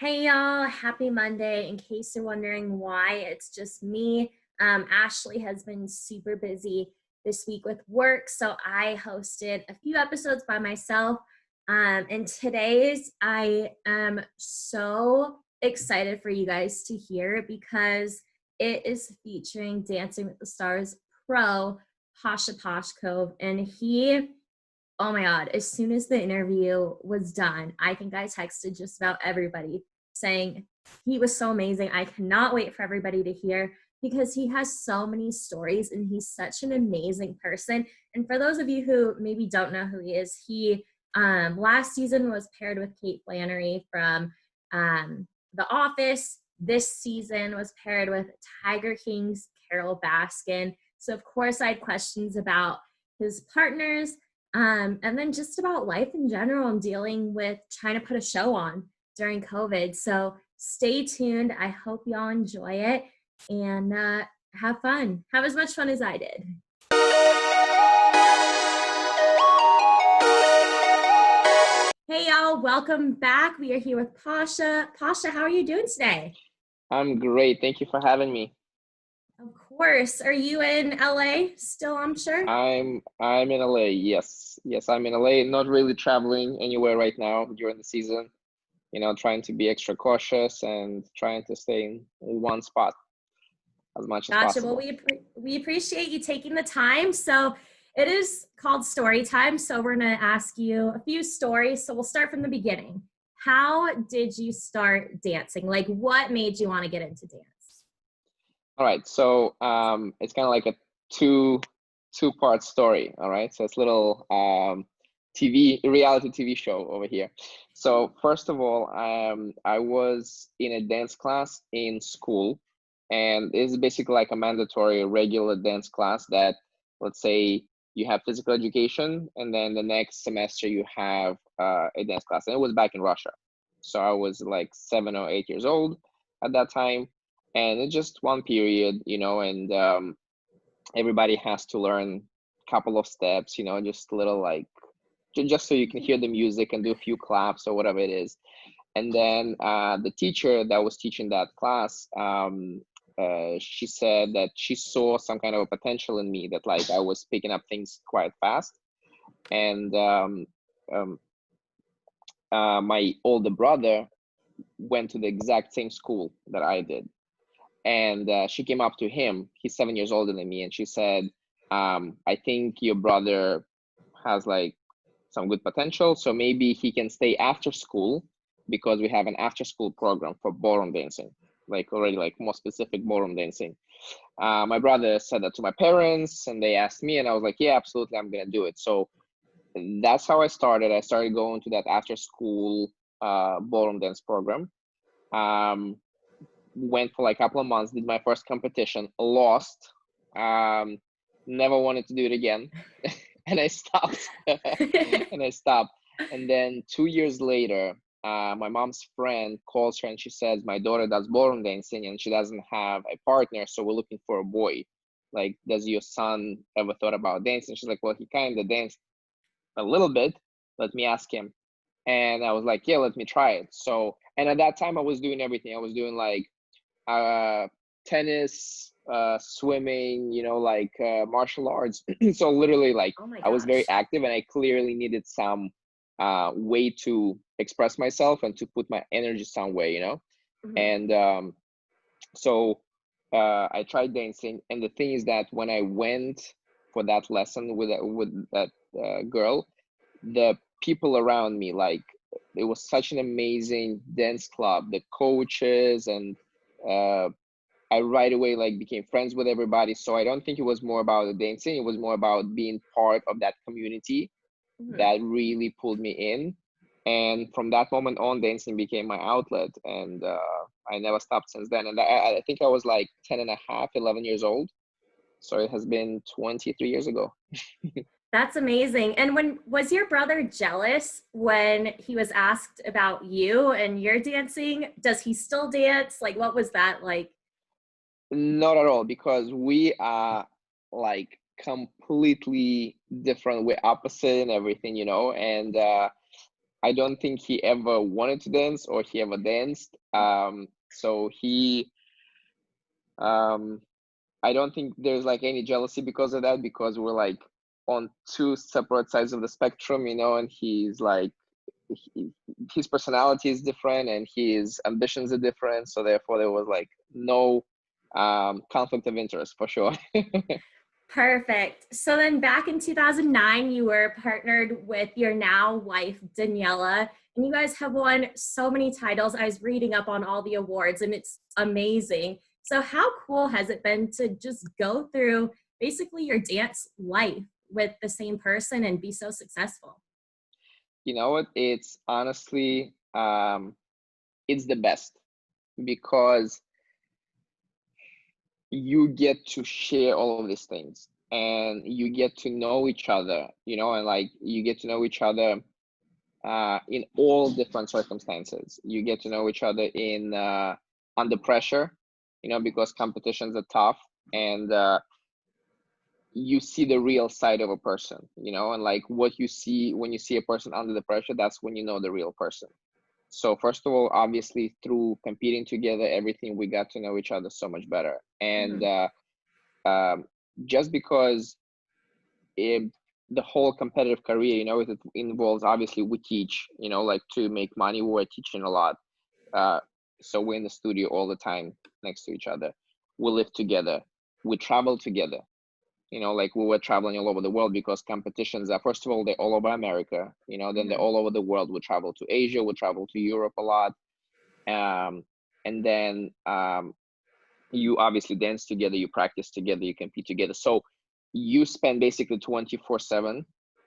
Hey y'all, happy Monday. In case you're wondering why, it's just me. Ashley has been super busy this week with work, so I hosted a few episodes by myself. And today's, I am so excited for you guys to hear because it is featuring Dancing with the Stars pro Pasha Pashkov, and oh my God, as soon as the interview was done, I think I texted just about everybody saying he was so amazing. I cannot wait for everybody to hear because he has so many stories and he's such an amazing person. And for those of you who maybe don't know who he is, he last season was paired with Kate Flannery from The Office. This season was paired with Tiger King's Carol Baskin. So, of course, I had questions about his partners, and then just about life in general and dealing with trying to put a show on during COVID. So stay tuned. I hope y'all enjoy it and have fun. Have as much fun as I did. Hey y'all, welcome back. We are here with Pasha. Pasha, how are you doing today? I'm great. Thank you for having me. Of course. Are you in LA still, I'm sure? I'm in LA. Yes. Yes, I'm in LA. Not really traveling anywhere right now during the season. Trying to be extra cautious and trying to stay in one spot as much as Gotcha. Well, possible. we appreciate you taking the time. So it is called story time. So we're going to ask you a few stories. So we'll start from the beginning. How did you start dancing? Like, what made you want to get into dance? All right. So it's kind of like a two-part story. All right. So it's a little reality TV show over here. So first of all, I was in a dance class in school, and it's basically like a mandatory regular dance class that, let's say, you have physical education, and then the next semester you have a dance class. And it was back in Russia, so I was like 7 or 8 years old at that time, and it's just one period, and everybody has to learn a couple of steps, just a little like just so you can hear the music and do a few claps or whatever it is. And then the teacher that was teaching that class, she said that she saw some kind of a potential in me, that like I was picking up things quite fast. And um, my older brother went to the exact same school that I did. And she came up to him, he's 7 years older than me, and she said, I think your brother has like some good potential, so maybe he can stay after school, because we have an after school program for ballroom dancing, like already like more specific ballroom dancing. My brother said that to my parents, and they asked me, and I was like, yeah, absolutely, I'm gonna do it. So that's how I started going to that after school ballroom dance program. Went for like a couple of months, did my first competition, lost, never wanted to do it again. And I stopped. And then 2 years later, my mom's friend calls her and she says, my daughter does ballroom dancing and she doesn't have a partner, so we're looking for a boy. Like, does your son ever thought about dancing? She's like, well, he kind of danced a little bit, let me ask him. And I was like, yeah, let me try it. So, and at that time I was doing everything. I was doing like tennis, swimming, like martial arts. So literally, like, Oh my I was very gosh. active, and I clearly needed some way to express myself and to put my energy somewhere. Mhm. And so I tried dancing, and the thing is that when I went for that lesson with that girl, the people around me, like, it was such an amazing dance club, the coaches, and uh, I right away like became friends with everybody. So I don't think it was more about the dancing, it was more about being part of that community Mhm. that really pulled me in. And from that moment on, dancing became my outlet, and I never stopped since then. And I think I was like 10 and a half, 11 years old, so it has been 23 years ago. That's amazing. And when was your brother jealous when he was asked about you and your dancing? Does he still dance? Like, what was that like? Not at all, because we are like completely different. We're opposite and everything. And I don't think he ever wanted to dance or he ever danced. So he, um, I don't think there's like any jealousy because of that, because we're like on two separate sides of the spectrum, you know, and he's like, he, his personality is different and his ambitions are different. So therefore there was like no conflict of interest for sure. Perfect. So then back in 2009, you were partnered with your now wife, Daniela, and you guys have won so many titles. I was reading up on all the awards and it's amazing. So, how cool has it been to just go through basically your dance life with the same person and be so successful? You know what? It's honestly, it's the best because you get to share all of these things and you get to know each other, you know, and like you get to know each other in all different circumstances. You get to know each other in under pressure, you know, because competitions are tough, and you see the real side of a person, you know, and like what you see when you see a person under the pressure, that's when you know the real person. So first of all, obviously through competing together, everything, we got to know each other so much better. And Mhm. um, just because it, the whole competitive career, you know, it involves, obviously we teach, you know, like to make money, we're teaching a lot. Uh, so we're in the studio all the time next to each other. We live together. We travel together. You know, like we were traveling all over the world because competitions are, first of all, they're all over America, you know, then they're Mhm. all over the world. We travel to Asia, we travel to Europe a lot. Um, and then you obviously dance together, you practice together, you compete together. So you spend basically 24/7,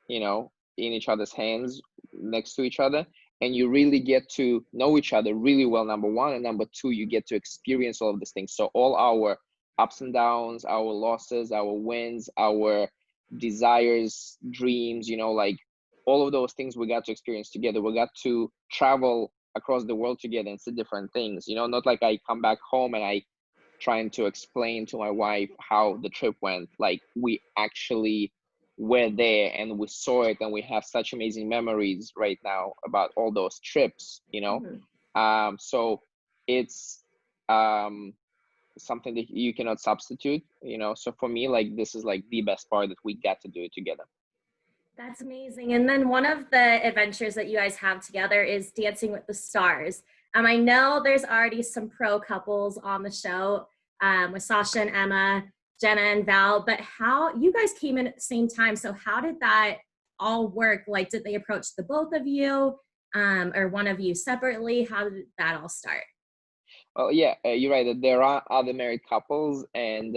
you know, in each other's hands, next to each other, and you really get to know each other really well, number one, and number two, you get to experience all of these things. So all our ups and downs, our losses, our wins, our desires, dreams, you know, like all of those things we got to experience together. We got to travel across the world together and see different things, you know, not like I come back home and I trying to explain to my wife how the trip went. Like we actually were there and we saw it, and we have such amazing memories right now about all those trips, you know. Mhm. So it's um something that you cannot substitute, you know. So for me, like this is like the best part, that we got to do it together. That's amazing. And then one of the adventures that you guys have together is Dancing with the Stars. I know there's already some pro couples on the show with Sasha and Emma, Jenna and Val, but how you guys came in at the same time. So how did that all work? Like, did they approach the both of you or one of you separately? How did that all start? Well, yeah, you're right that there are other married couples, and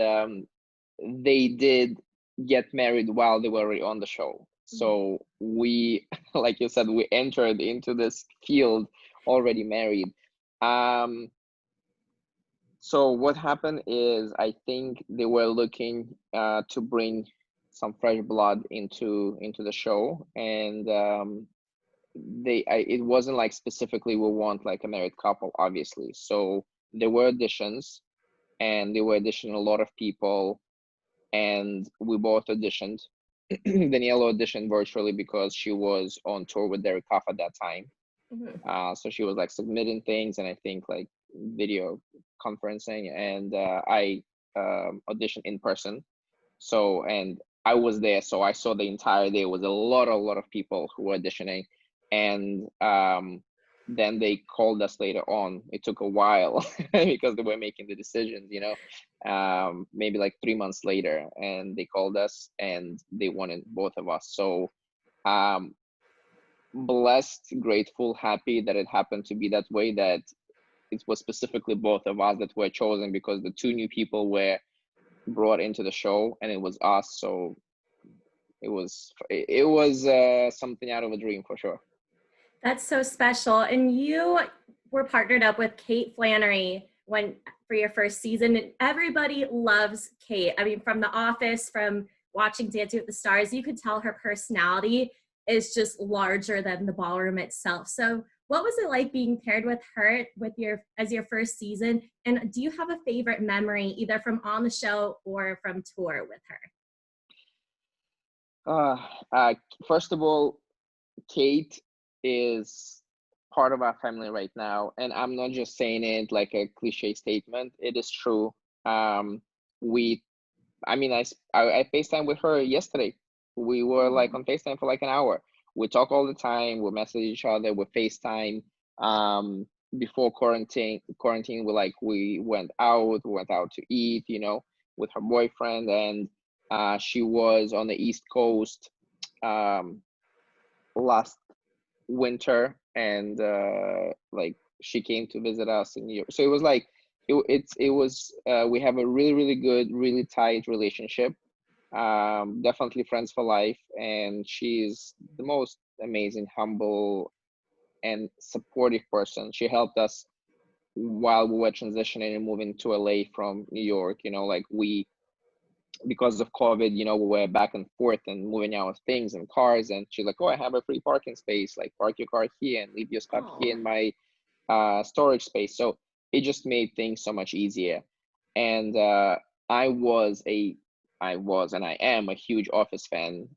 they did get married while they were already on the show. Mhm. So we, like you said, we entered into this field already married. Um, so what happened is, I think they were looking to bring some fresh blood into the show, and it wasn't like specifically we want like a married couple, obviously. So there were auditions, and they were auditioning a lot of people, and we both auditioned. Daniela auditioned virtually because she was on tour with Derek Hoff at that time. Mhm. So she was like submitting things, and I think like video conferencing, and I auditioned in person. So, and I was there, so I saw the entire day. It was a lot of people who were auditioning, and then they called us later on. It took a while because they were making the decisions, you know, maybe like 3 months later, and they called us and they wanted both of us. So, um, blessed, grateful, happy that it happened to be that way. That it was specifically both of us that were chosen, because the two new people were brought into the show, and it was us. So it was something out of a dream for sure. That's so special. And you were partnered up with Kate Flannery when for your first season, and everybody loves Kate. I mean, from The Office, from watching Dancing with the Stars, you could tell her personality is just larger than the ballroom itself. So, what was it like being paired with her with your as your first season? And do you have a favorite memory, either from on the show or from tour with her? uh, uh First of all, Kate, is part of our family right now, and I'm not just saying it like a cliche statement. It is true. We, I mean, I FaceTime with her yesterday. We were like Oh, on FaceTime for like an hour. We talk all the time. We message each other. We FaceTime. Um, Before quarantine, we went out to eat, with her boyfriend, and she was on the East Coast um last winter, and like she came to visit us in New York. So it was like it was we have a really, really good, really tight relationship. Definitely friends for life, and she's the most amazing, humble, and supportive person. She helped us while we were transitioning and moving to LA from New York. Like because of COVID, we were back and forth and moving our things and cars. And she's like, "Oh, I have a free parking space. Like, park your car here and leave your stuff here oh, in my storage space." So it just made things so much easier. And I was a, I was and I am a huge Office fan.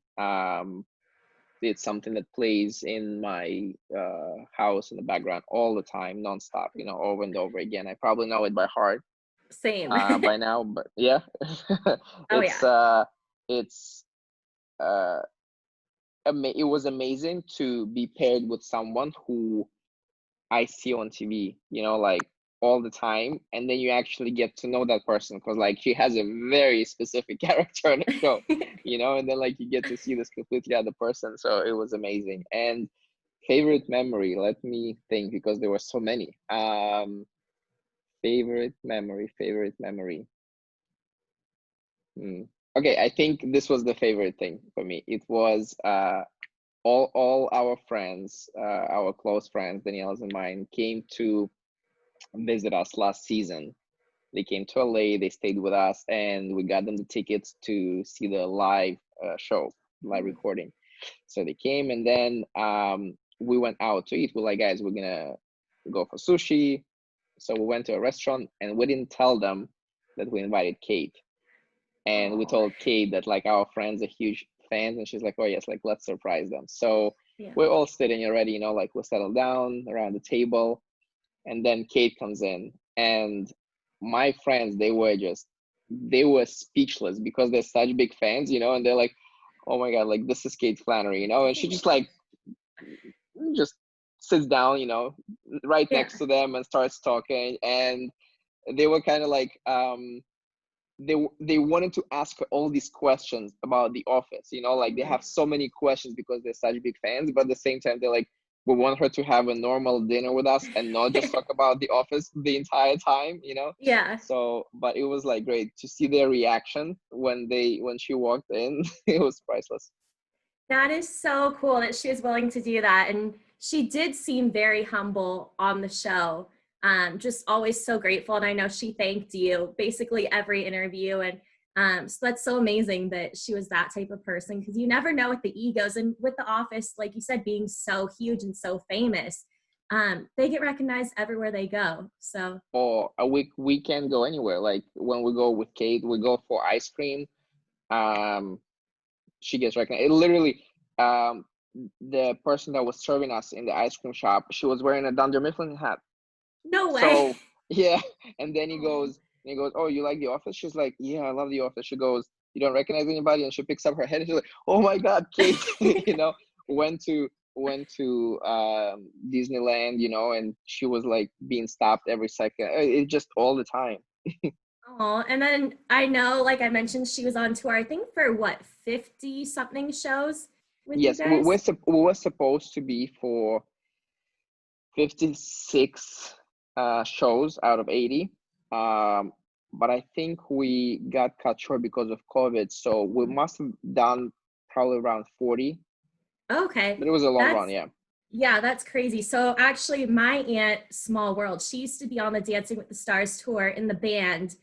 It's something that plays in my house in the background all the time, nonstop. Over and over again. I probably know it by heart same. by now, but yeah, Oh it's yeah. uh, it's uh, it was amazing to be paired with someone who I see on TV, like all the time, and then you actually get to know that person because like she has a very specific character on the show, and then like you get to see this completely other person. So it was amazing. And favorite memory, let me think because there were so many. Favorite memory. Hmm. Okay, I think this was the favorite thing for me. It was all our friends, our close friends, Daniela's and mine, came to visit us last season. They came to LA, they stayed with us, and we got them the tickets to see the live show, live recording. So they came, and then we went out to eat. We're like, guys, we're gonna go for sushi. So we went to a restaurant, and we didn't tell them that we invited Kate. And we Oh, told Kate that like our friends are huge fans, and she's like, "Oh yes, like let's surprise them." So yeah. we're all sitting already, like we settle down around the table, and then Kate comes in, and my friends, they were speechless because they're such big fans, and they're like, "Oh my God, like this is Kate Flannery," and she just like just sits down, right Yeah. next to them and starts talking, and they were kind of like they wanted to ask her all these questions about the office, like they have so many questions because they're such big fans, but at the same time they're like, we want her to have a normal dinner with us and not just talk about the office the entire time. Yeah. So but it was like great to see their reaction when she walked in. It was priceless. That is so cool that she was willing to do that. And she did seem very humble on the show. Just always so grateful. And I know she thanked you basically every interview. And so that's so amazing that she was that type of person because you never know with the egos and with The Office, like you said, being so huge and so famous, they get recognized everywhere they go. So, Or a week we can go anywhere. Like when we go with Kate, we go for ice cream. um she gets recognized. It literally, um, the person that was serving us in the ice cream shop, she was wearing a Dunder Mifflin hat. no way. So yeah, and then he goes, "Oh, you like The Office?" She's like, "Yeah, I love The Office." She goes, "You don't recognize anybody?" And she picks up her head and she's like, "Oh my God, Kate!" Went to Disneyland, and she was like being stopped every second. It just all the time. Oh, and then I know, like I mentioned, she was on tour, I think for what, 50 something shows with you Yes, guys? we were supposed to be for 56 shows out of 80. Um, but I think we got cut short because of COVID. So we must have done probably around 40, Okay. but it was a long run. That's, Yeah. yeah, that's crazy. So actually, my aunt, Small World, she used to be on the Dancing with the Stars tour in the band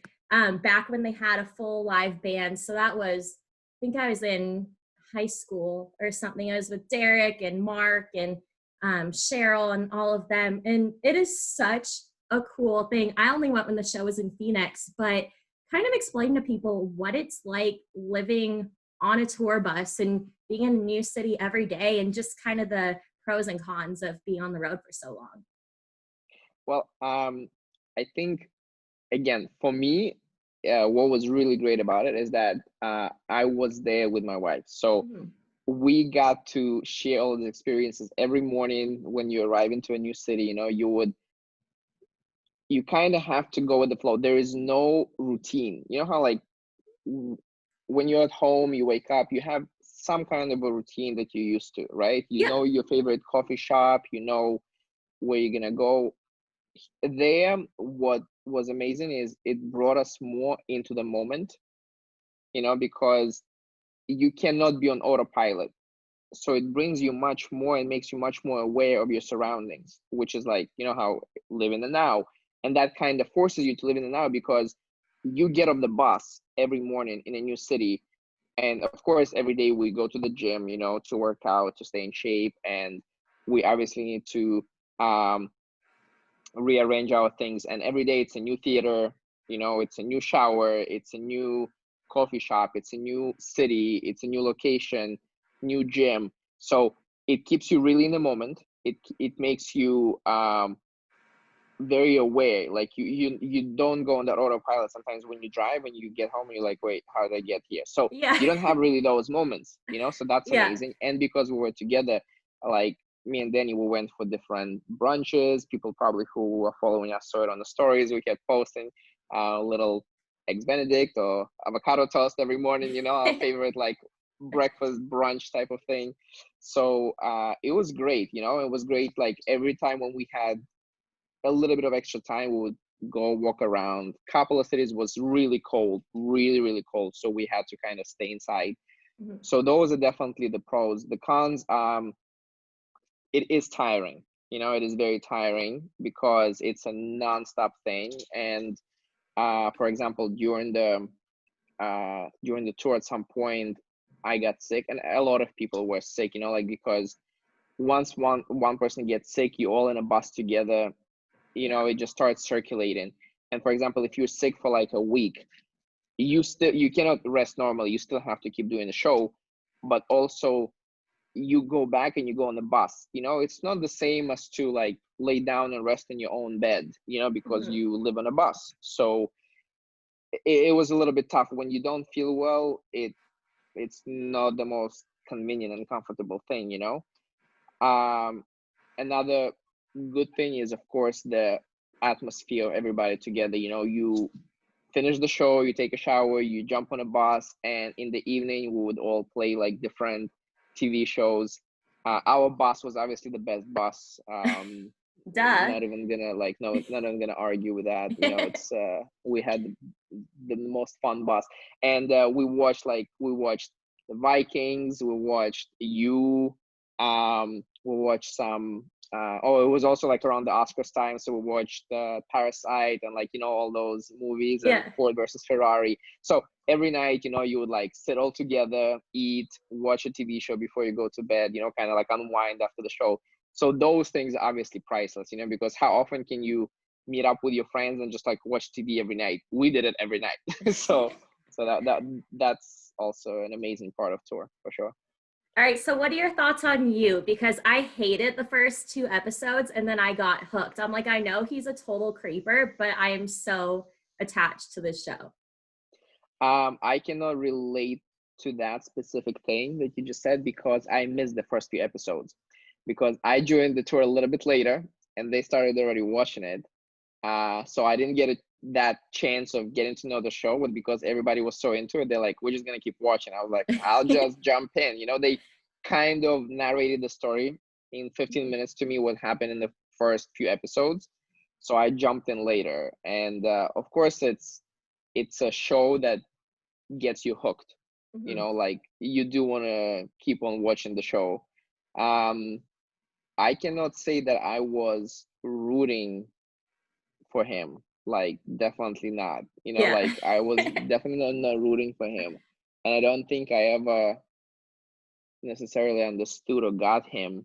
back when they had a full live band. So that was, I think I was in high school or something. I was with Derek and Mark and Cheryl and all of them. And it is such a cool thing. I only went when the show was in Phoenix, but kind of explain to people what it's like living on a tour bus and being in a new city every day and just kind of the pros and cons of being on the road for so long? Well, I think, again, for me, what was really great about it is that I was there with my wife. So Mhm. we got to share all the experiences every morning when you arrive into a new city. You kind of have to go with the flow. There is no routine. You know how, like, w- when you're at home, you wake up, you have some kind of a routine that you're used to, right? You Yeah. know your favorite coffee shop, you know where you're gonna go. There, what was amazing is it brought us more into the moment, because you cannot be on autopilot. So it brings you much more and makes you much more aware of your surroundings, which is like, how live in the now. And that kind of forces you to live in the now because you get off the bus every morning in a new city. And of course, every day we go to the gym, to work out, to stay in shape. And we obviously need to um, rearrange our things. And every day it's a new theater, it's a new shower, it's a new coffee shop, it's a new city, it's a new location, new gym. So it keeps you really in the moment. It makes you very aware. Like you don't go on that autopilot sometimes when you drive and you get home and you're like, wait, how did I get here? So Yeah. you don't have really those moments, so that's Yeah. amazing. And because we were together, like me and Danny, we went for different brunches. People probably who were following us saw it on the stories. We kept posting little eggs benedict or avocado toast every morning, our favorite like breakfast brunch type of thing. So it was great. It was great. Like every time when we had a little bit of extra time, we would go walk around. Couple of cities was really cold, really, really cold. So we had to kind of stay inside. Mhm. So those are definitely the pros. The cons, it is tiring. It is very tiring because it's a nonstop thing. And for example, during the tour, at some point, I got sick, and a lot of people were sick. Like because once one person gets sick, you all in a bus together, Yeah. it just starts circulating. And for example, if you're sick for like a week, you cannot rest normally. You still have to keep doing the show, but also you go back and you go on the bus. It's not the same as to like lay down and rest in your own bed, because Mhm. you live on a bus. So it was a little bit tough when you don't feel well. It's not the most convenient and comfortable thing. um Another good thing is, of course, the atmosphere of everybody together. You finish the show, you take a shower, you jump on a bus, and in the evening we would all play like different TV shows. Our bus was obviously the best bus. Duh. Not even gonna like no, not even gonna argue with that. It's we had the most fun bus, and we watched the Vikings, we watched we watched some. Oh, it was also like around the Oscars time, so we watched Parasite and like all those movies and Yeah. Ford versus Ferrari. So every night, you would like sit all together, eat, watch a TV show before you go to bed. Kind of like unwind after the show. So those things are obviously priceless. Because how often can you meet up with your friends and just like watch TV every night? We did it every night. So that's also an amazing part of tour for sure. All right, so what are your thoughts on you? Because I hated the first two episodes and then I got hooked. I'm like, I know he's a total creeper, but I am so attached to this show. I cannot relate to that specific thing that you just said because I missed the first few episodes because I joined the tour a little bit later and they started already watching it. So I didn't get that chance of getting to know the show, but because everybody was so into it, they're like, we're just gonna keep watching. I was like, I'll just jump in. They kind of narrated the story in 15 minutes to me what happened in the first few episodes. So I jumped in later, and of course it's a show that gets you hooked. Mhm. Like you do want to keep on watching the show. Um, I cannot say that I was rooting for him. Like definitely not. Yeah. Like I was definitely not rooting for him. And I don't think I ever necessarily understood or got him.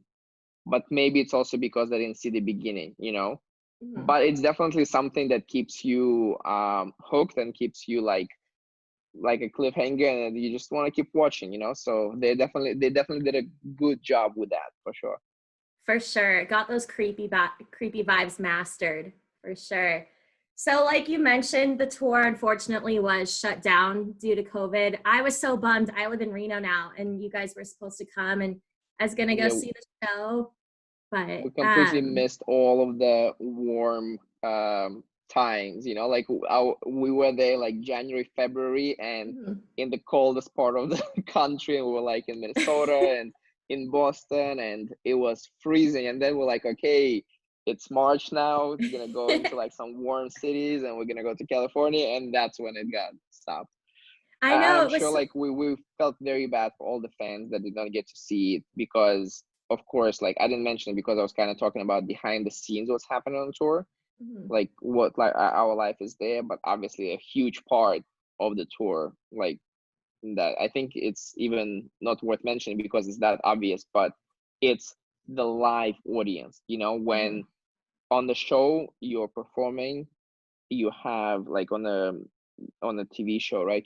But maybe it's also because I didn't see the beginning. Mhm. But it's definitely something that keeps you hooked and keeps you like a cliffhanger and you just want to keep watching. So they definitely did a good job with that for sure. For sure. Got those creepy vibes mastered, for sure. So like you mentioned, the tour unfortunately was shut down due to COVID. I was so bummed. I live in Reno now and you guys were supposed to come and I was gonna go Yeah, see the show, but we completely missed all of the warm times, you know, like we were there like January, February, and mhm. in the coldest part of the country, and we were like in Minnesota and in Boston, and it was freezing. And then we're like, okay, it's March now, it's gonna go into like some warm cities, and we're gonna go to California, and that's when it got stopped. I And know I'm it sure was like we felt very bad for all the fans that did not get to see it because of course like I didn't mention it because I was kind of talking about behind the scenes what's happening on tour, mhm, like what like our life is there, but obviously a huge part of the tour, like that I think it's even not worth mentioning because it's that obvious, but it's the live audience, you know, mhm, when on the show you're performing, you have like on a TV show, right?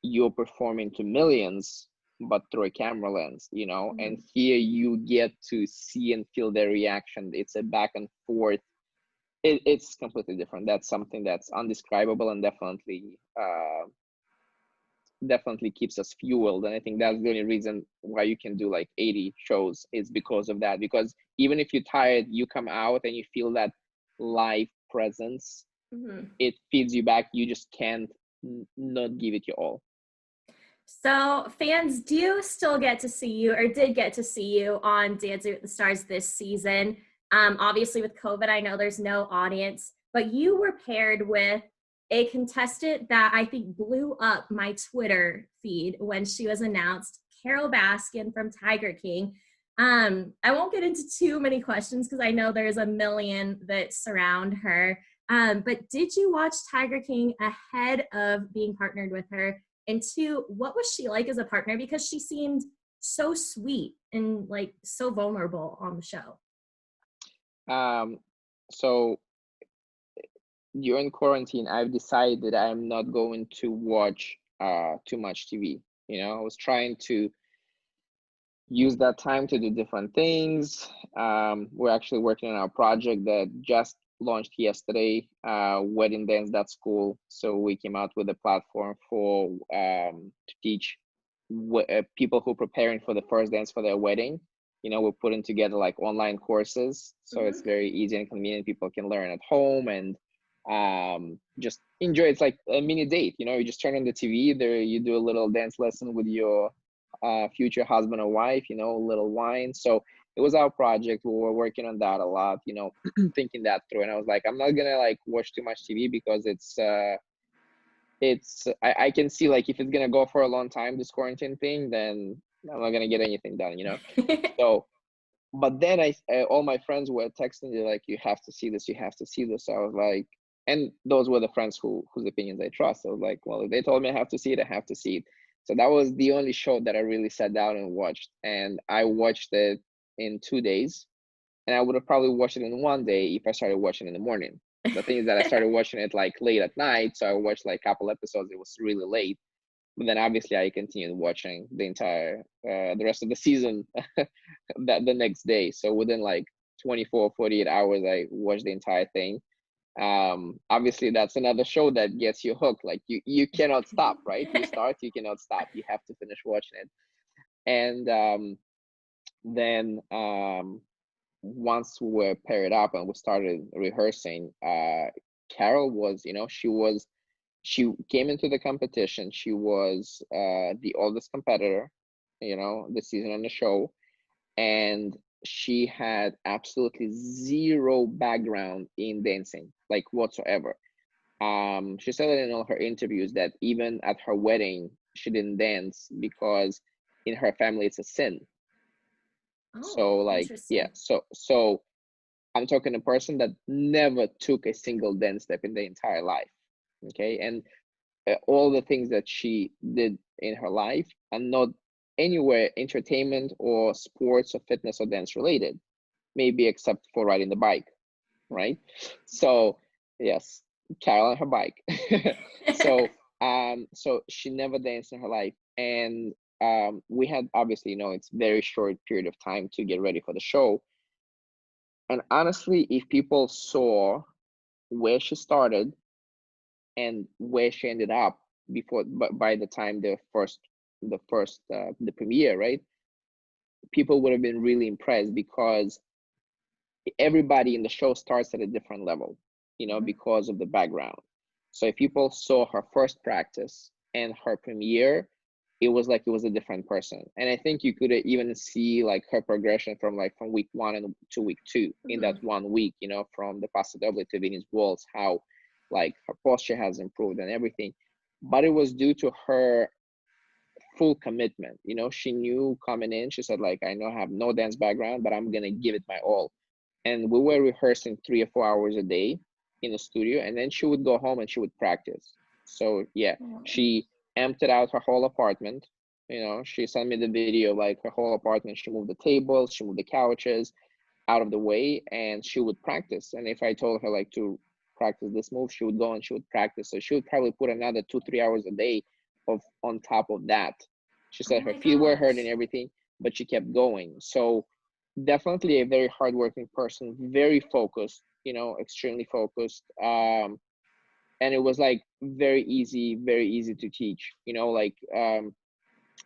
You're performing to millions, but through a camera lens, you know. And mhm. here you get to see and feel their reaction. It's a back and forth. It's completely different. That's something that's undescribable and definitely keeps us fueled. And I think that's the only reason why you can do like 80 shows is because of that. Because even if you're tired, you come out and you feel that live presence, Mhm. it feeds you back. You just can't not give it your all. So fans do still get to see you or did get to see you on Dancing with the Stars this season. Obviously with COVID, I know there's no audience, but you were paired with a contestant that I think blew up my Twitter feed when she was announced, Carol Baskin from Tiger King. I won't get into too many questions because I know there's a million that surround her. But did you watch Tiger King ahead of being partnered with her? And two, what was she like as a partner? Because she seemed so sweet and like so vulnerable on the show. Um, so during quarantine, I've decided that I'm not going to watch too much TV. You know, I was trying to use that time to do different things. We're actually working on our project that just launched yesterday, Wedding Dance That School. So we came out with a platform for to teach people who are preparing for the first dance for their wedding. You know, we're putting together like online courses, so it's Mhm. very easy and convenient. People can learn at home and just enjoy. It's like a mini date. You know, you just turn on the TV, there you do a little dance lesson with your future husband or wife, you know, a little wine. So it was our project. We were working on that a lot, you know, thinking that through. And I was like, I'm not gonna like watch too much TV because I can see like if it's gonna go for a long time, this quarantine thing, then I'm not gonna get anything done, you know. So, but then all my friends were texting me like, you have to see this, you have to see this. So I was like, and those were the friends whose opinions I trust. I was like, well, if they told me I have to see it, I have to see it. So that was the only show that I really sat down and watched, and I watched it in 2 days, and I would have probably watched it in one day if I started watching in the morning. The thing is that I started watching it like late at night, so I watched like a couple episodes. It was really late, but then obviously I continued watching the rest of the season that the next day. So within like 24, 48 hours, I watched the entire thing. Obviously that's another show that gets you hooked. Like you cannot stop, right? You start, you cannot stop. You have to finish watching it. And then once we were paired up and we started rehearsing, Carol was, you know, she came into the competition. She was the oldest competitor, you know, this season on the show, and she had absolutely zero background in dancing, like whatsoever. She said it in all her interviews that even at her wedding, she didn't dance because in her family it's a sin. Oh, So like, yeah, interesting. so I'm talking a person that never took a single dance step in their entire life. Okay, and all the things that she did in her life are not anywhere entertainment or sports or fitness or dance related, maybe except for riding the bike, right? So yes, Carol and her bike. So so she never danced in her life, and we had, obviously, it's very short period of time to get ready for the show. And honestly, if people saw where she started and where she ended up before, but by the time the premiere, right? People would have been really impressed, because everybody in the show starts at a different level, because of the background. So if people saw her first practice and her premiere, it was like it was a different person. And I think you could even see like her progression from week 1 and to week 2 in that 1 week, from the Pasta Double to Venus Waltz, how like her posture has improved and everything. But it was due to her full commitment. She knew coming in, she said, like, I know I have no dance background, but I'm gonna give it my all. And we were rehearsing 3 or 4 hours a day in the studio, and then she would go home and she would practice. So yeah, she emptied out her whole apartment. She sent me the video, like her whole apartment. She moved the tables, she moved the couches out of the way, and she would practice. And if I told her like to practice this move, she would go and she would practice. So she would probably put another 2-3 hours a day of on top of that. She said her feet were hurt and everything, but she kept going. So definitely a very hardworking person, very focused, extremely focused. And it was like very easy to teach,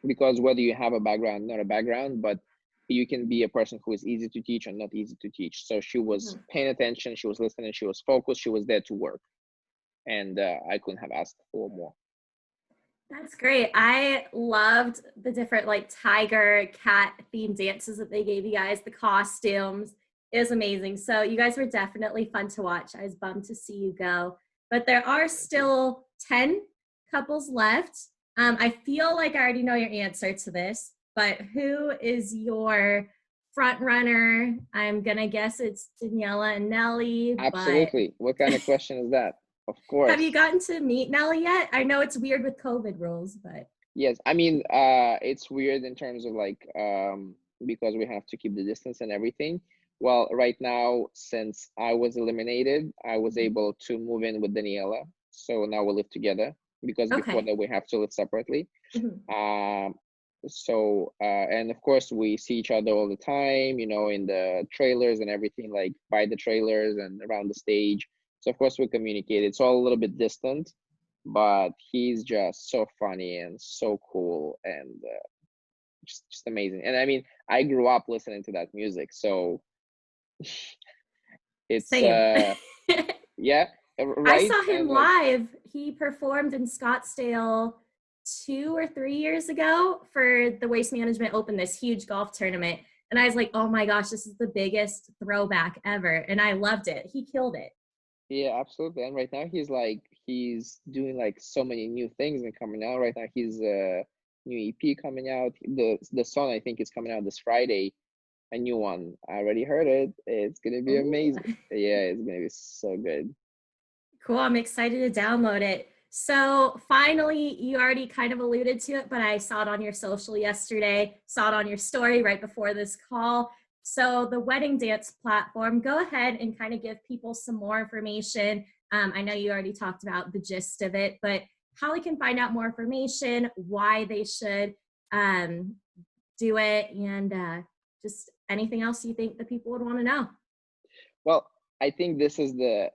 because whether you have a background, not a background, but you can be a person who is easy to teach and not easy to teach. So she was paying attention, she was listening, she was focused, she was there to work. And I couldn't have asked for more. That's great. I loved the different like tiger, cat themed dances that they gave you guys, the costumes. It was amazing. So you guys were definitely fun to watch. I was bummed to see you go. But there are still 10 couples left. I feel like I already know your answer to this, but who is your front runner? I'm going to guess it's Daniela and Nelly. Absolutely. What kind of question is that? Of course. Have you gotten to meet Nelly yet? I know it's weird with COVID rules, but. Yes, I mean, it's weird in terms of like, because we have to keep the distance and everything. Well, right now, since I was eliminated, I was able to move in with Daniela. So now we live together, because before that we have to live separately. And of course we see each other all the time, in the trailers and everything, like by the trailers and around the stage. So of course we communicate. It's all a little bit distant, but he's just so funny and so cool and just amazing. And I mean, I grew up listening to that music, so it's yeah, right. I saw him live. He performed in Scottsdale 2 or 3 years ago for the Waste Management Open, this huge golf tournament. And I was like, oh my gosh, this is the biggest throwback ever. And I loved it. He killed it. Yeah, absolutely. And right now he's doing like so many new things and coming out. Right now he's a new EP coming out. The song I think is coming out this Friday, a new one. I already heard it. It's gonna be amazing. Yeah, it's gonna be so good. Cool. I'm excited to download it. So finally, you already kind of alluded to it, but I saw it on your social yesterday, saw it on your story right before this call. So the wedding dance platform, go ahead and kind of give people some more information. I know you already talked about the gist of it, but how they can find out more information, why they should do it, and just anything else you think that people would want to know. Well, I think this is the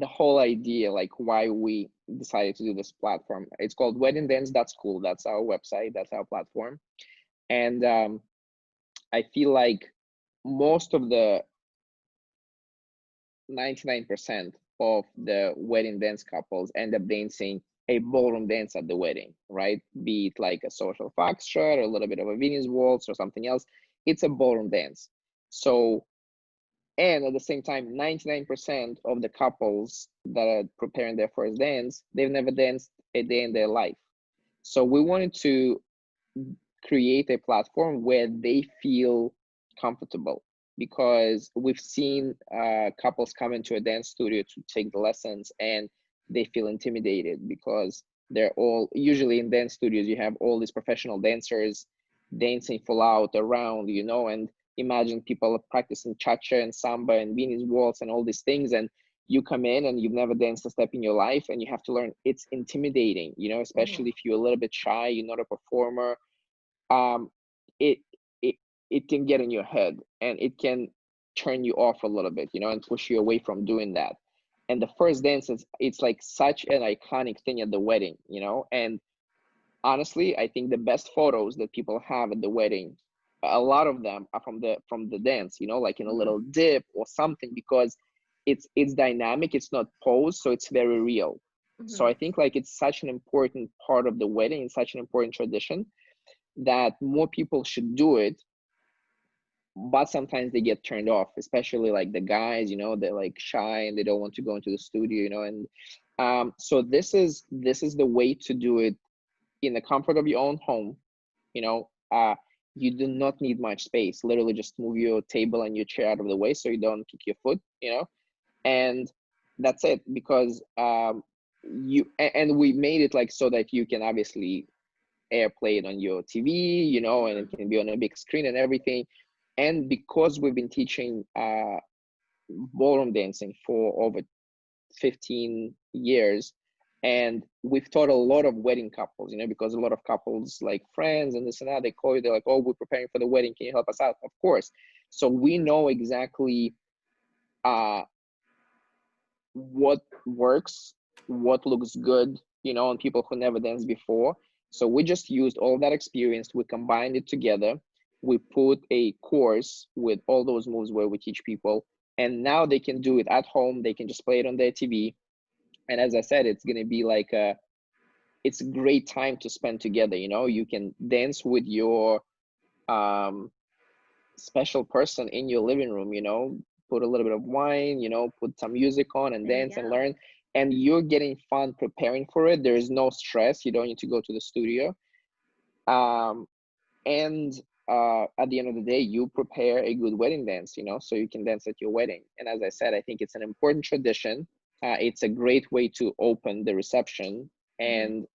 whole idea, like why we decided to do this platform. It's called weddingdance.school. That's our website, that's our platform. And I feel like most of the 99% of the wedding dance couples end up dancing a ballroom dance at the wedding, right? Be it like a social foxtrot or a little bit of a Venus waltz or something else. It's a ballroom dance. So, and at the same time, 99% of the couples that are preparing their first dance, they've never danced a day in their life. So we wanted to create a platform where they feel comfortable, because we've seen couples come into a dance studio to take the lessons and they feel intimidated, because they're all usually in dance studios. You have all these professional dancers dancing full out around, and imagine people practicing cha-cha and samba and Venus waltz and all these things, and you come in and you've never danced a step in your life and you have to learn. It's intimidating, especially if you're a little bit shy, you're not a performer. um, it it it can get in your head, and it can turn you off a little bit, and push you away from doing that. And the first dance is it's like such an iconic thing at the wedding, and honestly, I think the best photos that people have at the wedding, a lot of them are from the dance, like in a Mhm. little dip or something, because it's dynamic, it's not posed, so it's very real. So Mhm. I think like it's such an important part of the wedding, and such an important tradition that more people should do it. But sometimes they get turned off, especially like the guys, they're like shy and they don't want to go into the studio, and so this is the way to do it in the comfort of your own home. you know uh you do not need much space. Literally just move your table and your chair out of the way so you don't kick your foot, and that's it. Because and we made it like so that you can obviously airplay it on your TV, and it Mhm. can be on a big screen and everything. And because we've been teaching ballroom dancing for over 15 years, and we've taught a lot of wedding couples, because a lot of couples, like friends and this and that, they call you, they're like, oh, we're preparing for the wedding, can you help us out? Of course. So we know exactly uh what works, what looks good, on people who never danced before. So we just used all that experience, we combined it together, we put a course with all those moves where we teach people, and now they can do it at home, they can just play it on their TV. And as I said, it's going to be like it's a great time to spend together. You can dance with your um special person in your living room, put a little bit of wine, put some music on and There you dance and go. learn. And you're getting fun preparing for it. There is no stress. You don't need to go to the studio. Um, and at the end of the day, you prepare a good wedding dance, so you can dance at your wedding. And as I said, I think it's an important tradition. It's a great way to open the reception. Mhm. And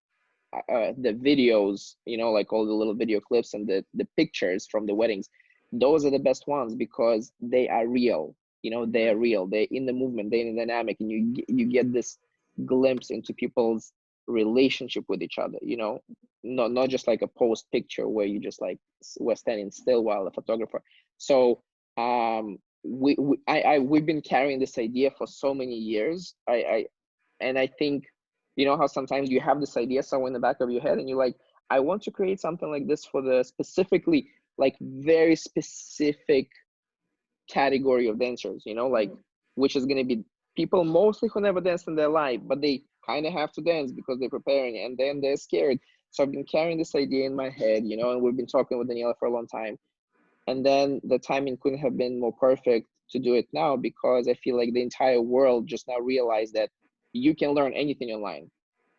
the videos, like all the little video clips and the pictures from the weddings, those are the best ones because they are real. They are Mhm. real. They're in the movement, they're in the dynamic, and you get this glimpse into people's relationship with each other. Not just like a post picture where you just like we're standing still while the photographer. So we've been carrying this idea for so many years. And I think, how sometimes you have this idea somewhere in the back of your head and you're like, I want to create something like this for the specifically, like very specific category of dancers, like, Mhm. which is going to be people mostly who never danced in their life, but they kind of have to dance because they're preparing and then they're scared. So I've been carrying this idea in my head, and we've been talking with Daniela for a long time. And then the timing couldn't have been more perfect to do it now, because I feel like the entire world just now realized that you can learn anything online.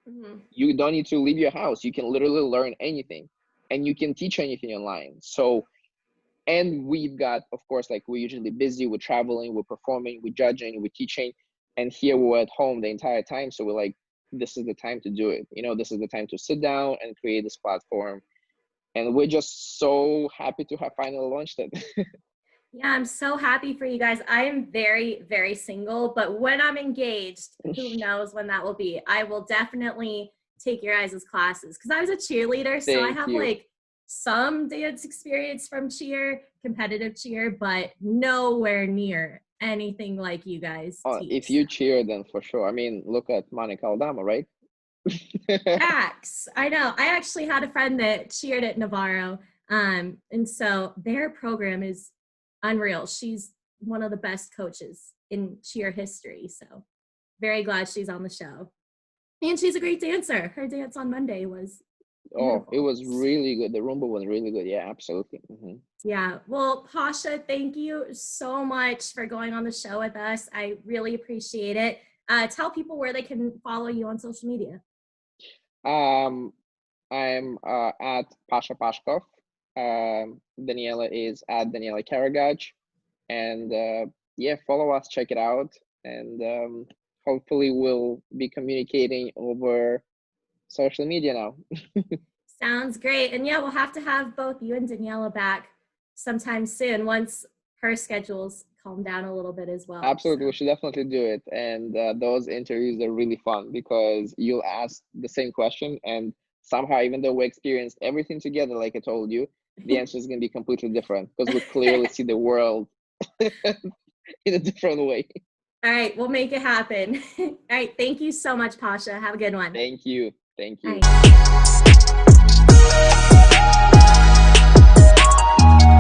Mhm. You don't need to leave your house. You can literally learn anything, and you can teach anything online. So, and we've got, of course, like we're usually busy, we're traveling, we're performing, we're judging, we're teaching, and here we're at home the entire time. So we're like, this is the time to do it. This is the time to sit down and create this platform. And we're just so happy to have finally launched it. Yeah, I'm so happy for you guys. I am very, very single, but when I'm engaged, who knows when that will be? I will definitely take your guys' classes because I was a cheerleader. So I Thank have you. like some dance experience from cheer, competitive cheer, but nowhere near anything like you guys teach. If So you cheer, then for sure. I mean, look at Monica Aldama, right? facts. I know. I actually had a friend that cheered at Navarro. And so their program is unreal. She's one of the best coaches in cheer history. So very glad she's on the show. And she's a great dancer. Her dance on Monday was Oh, it beautiful. was really good. The Roomba was really good. Yeah, absolutely. Yeah. Well, Pasha, thank you so much for going on the show with us. I really appreciate it. Tell people where they can follow you on social media. Um, I'm at Pasha Pashkov. Daniela is at Daniela Karagaj. And yeah, follow us, check it out. And hopefully we'll be communicating over social media now. Sounds great. And yeah, we'll have to have both you and Daniela back sometime soon once her schedules calm down a little bit as well. Absolutely, we So should definitely do it. And those interviews are really fun because you'll ask the same question and somehow, even though we experienced everything together, like I told you, the answer is going to be completely different because we clearly see the world in a different way. All right, we'll make it happen. All right, thank you so much, Pasha. Have a good one. Thank you. Thank All you. right.